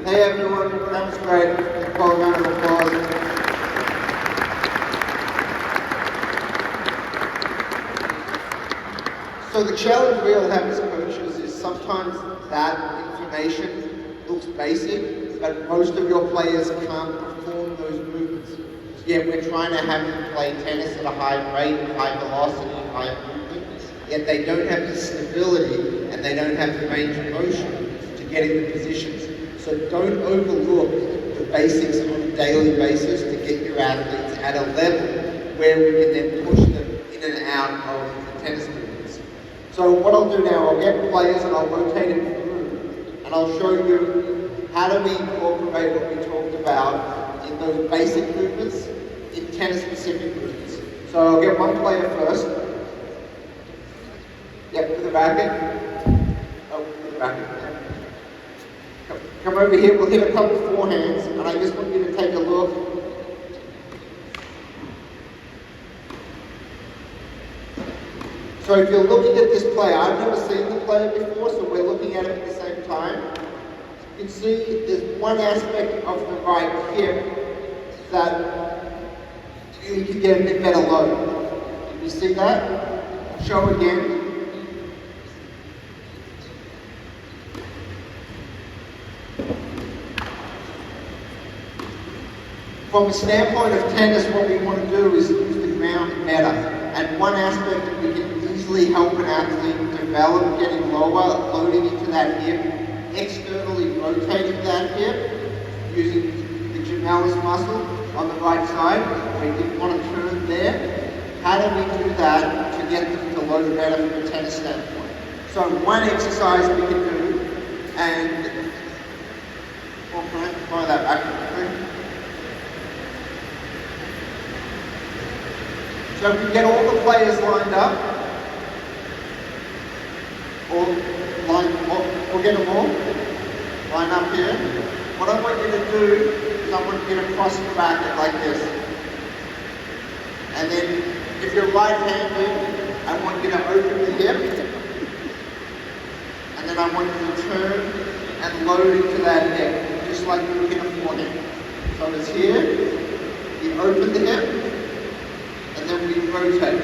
Hey everyone, that was great. Call a round of applause. So the challenge we'll have as coaches is sometimes that information looks basic, but most of your players can't perform those movements. Yet we're trying to have them play tennis at a high rate, high velocity, high movement, yet they don't have the stability and they don't have the range of motion to get into positions. So don't overlook the basics on a daily basis to get your athletes at a level where we can then push them in and out of the tennis movements. So what I'll do now, I'll get players and I'll rotate them through and I'll show you how do we incorporate what we talked about in those basic movements in tennis-specific movements. So I'll get one player first. Yep, with the racket. Oh, with the racket. Come over here, we'll hit a couple of forehands, and I just want you to take a look. So if you're looking at this player, I've never seen the player before, so we're looking at it at the same time. You can see there's one aspect of the right hip that you can get a bit better load. Can you see that? Show again. From a standpoint of tennis, what we want to do is use the ground better. And one aspect that we can easily help an athlete develop, getting lower, loading into that hip, externally rotating that hip, using the gemellus muscle on the right side. We didn't want to turn there. How do we do that to get them to load better from a tennis standpoint? So one exercise we can do, and well, can I follow that back quickly? So if we get all the players lined up, or get them all, line up here. What I want you to do is I want you to cross the racket like this. And then if you're right-handed, I want you to open the hip. And then I want you to turn and load into that hip, just like you would hit a forehand. So it's here, you open the hip, and then we rotate.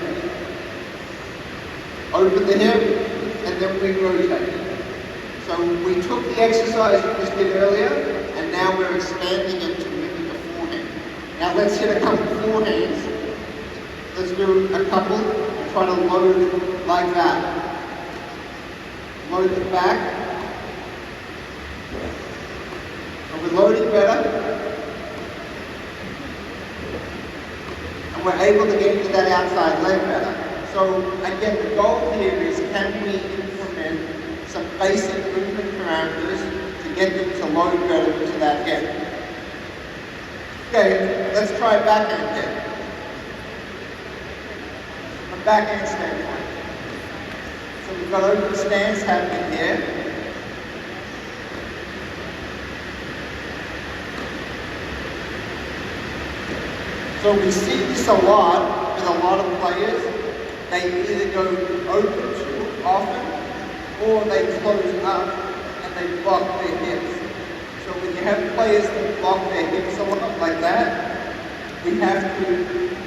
Open the hip, and then we rotate. So we took the exercise we just did earlier, and now we're expanding it to mimic a forehand. Now let's hit a couple forehands. Let's do a couple, and try to load like that. Load it back. And we're loading better. We're able to get into that outside leg better. So again, the goal here is can we implement some basic movement parameters to get them to load better into that hip. Okay, let's try backhand hip. From a backhand standpoint. So we've got open stance happening here. So we see this a lot with a lot of players. They either go open too often or they close up and they block their hips. So when you have players that block their hips a lot like that, we have to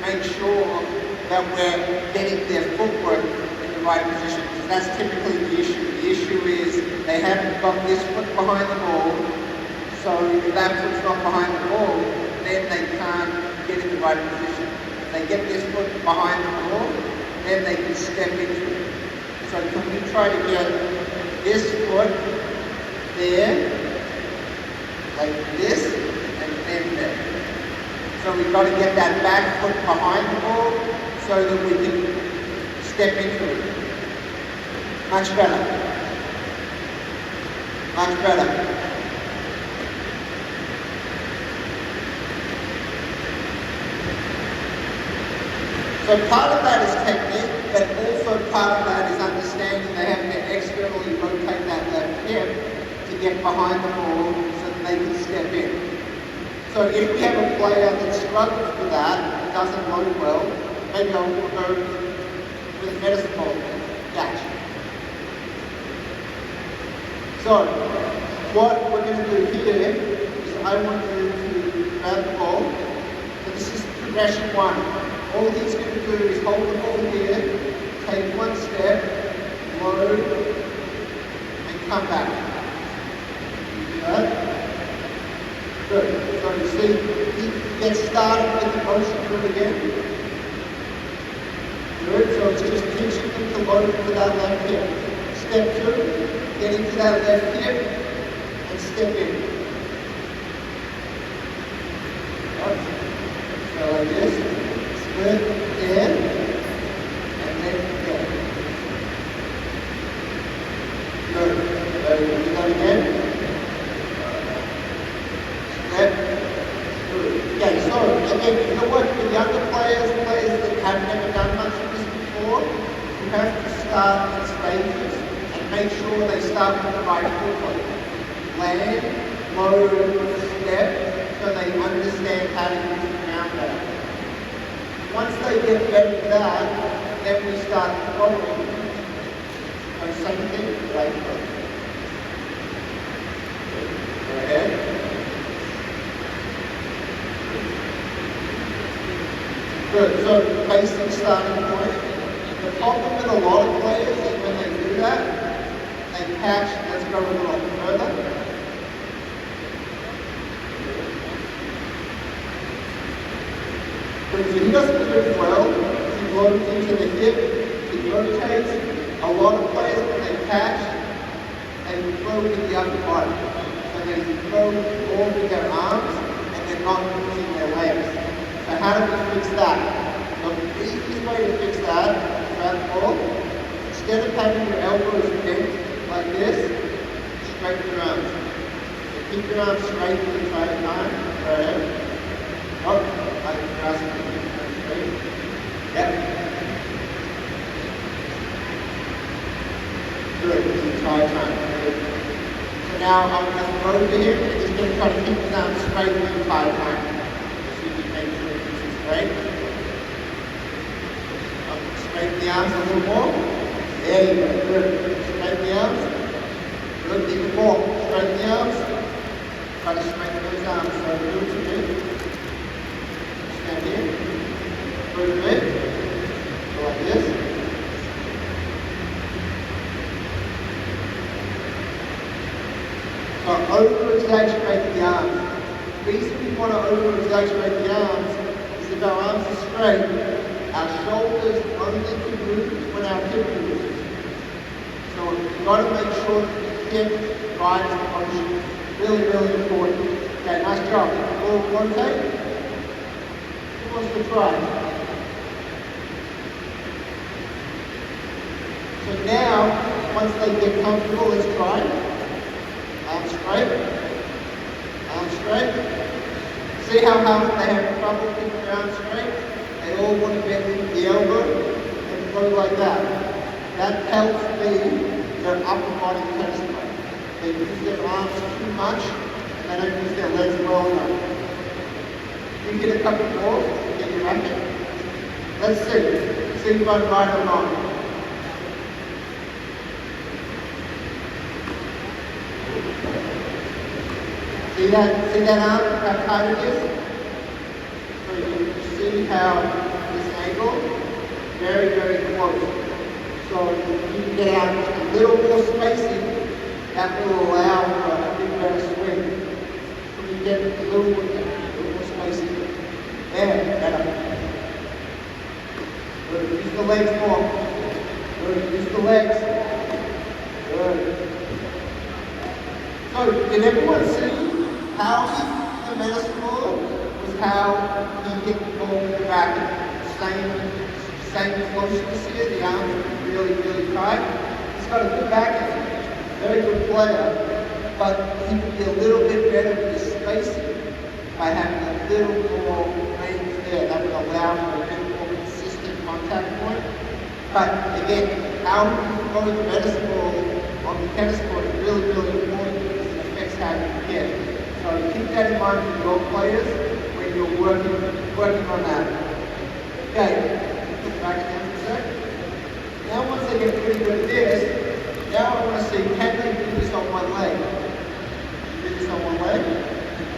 make sure that we're getting their footwork in the right position, because that's typically the issue. The issue is they haven't got this foot behind the ball, so if that foot's not behind the ball, then they can't get in the right position. If they get this foot behind the ball, then they can step into it. So can we try to get this foot there, like this, and then there. So we've got to get that back foot behind the ball so that we can step into it. Much better. Much better. So part of that is technique, but also part of that is understanding they have to externally rotate that left hip to get behind the ball so that they can step in. So if we have a player that struggles with that, and doesn't load well, maybe I'll go with a medicine ball catch. So what we're going to do here I want you to grab the ball. So this is progression 1. All he's going to do is hold the ball here, take one step, load, and come back. See that? Good. So you see, he gets started with the motion drill again. Good. So it's just teaching him to load into that left hip. Step 2, get into that left hip, and step in. So like this, split in, and then there. Good. So you do that again. Step. Good. Okay, so again, if you're working with younger players that have never done much of this before, you have to start in stages and make sure they start with the right foot. Land, load, step, so they understand how to use the ground better. Once they get better at that, then we start throwing. So same thing, right foot. Go ahead. Good, so basic starting point. The problem with a lot of players is when they do that, they catch, let's go a little further. So he doesn't do it well, he loads into the hip, he rotates. A lot of players, when they catch, they throw with the upper body. So they throw all with their arms, and they're not using their legs. So how do we fix that? The easiest way to fix that, grab the ball, instead of having your elbows bent like this, straighten your arms. So keep your arms straight the entire time. Go ahead. Oh, like grasping. Straight. Yep. Good, the entire time. Good. So now I'm going to throw to him, and he's going to try to keep his arms straight the entire time. So you can make sure it's straight. Straighten the arms a little more. There you go. Good. Straighten the arms. Good. Even more. Straighten the arms. Try to straighten those arms. So good to me. Stand here. Good to me. Go like this. So over-exaggerate the arms. The reason we want to over-exaggerate the arms is if our arms are straight, our shoulders only can move when our hip moves. So you've got to make sure that the hip drives the motion. Really, really important. Okay, nice job. We'll rotate. Who wants to try? So now, once they get comfortable, let's try. Arms straight. Arms straight. See how hard they have trouble keeping their arms straight? They all want to bend the elbow and go like that. That helps their upper body tennis play. They use their arms too much and they don't use their legs well enough. You get a couple more, get your racket. Let's see. See if I'm right or wrong. See that arm, how tight it is? So you see how this angle, very, very close. So you can get out just a little more spacing, that will allow for a bit better swing. So you get a little more spacing. There, better. Good. Use the legs more. Good. Use the legs. Good. So did everyone see how the metaphor was how he hit the ball in the racket? Same closeness here, the arms are really, really tight. He's got a good backhand, very good player, but he could be a little bit better with his spacing by having a little more range there. That would allow for a bit more consistent contact point. But again, how you throw the metaphor on the tennis court is really, really important because it affects how you hit. So keep that in mind for your players when you're working on that. Okay, back down for a sec. Now once they get pretty good at this,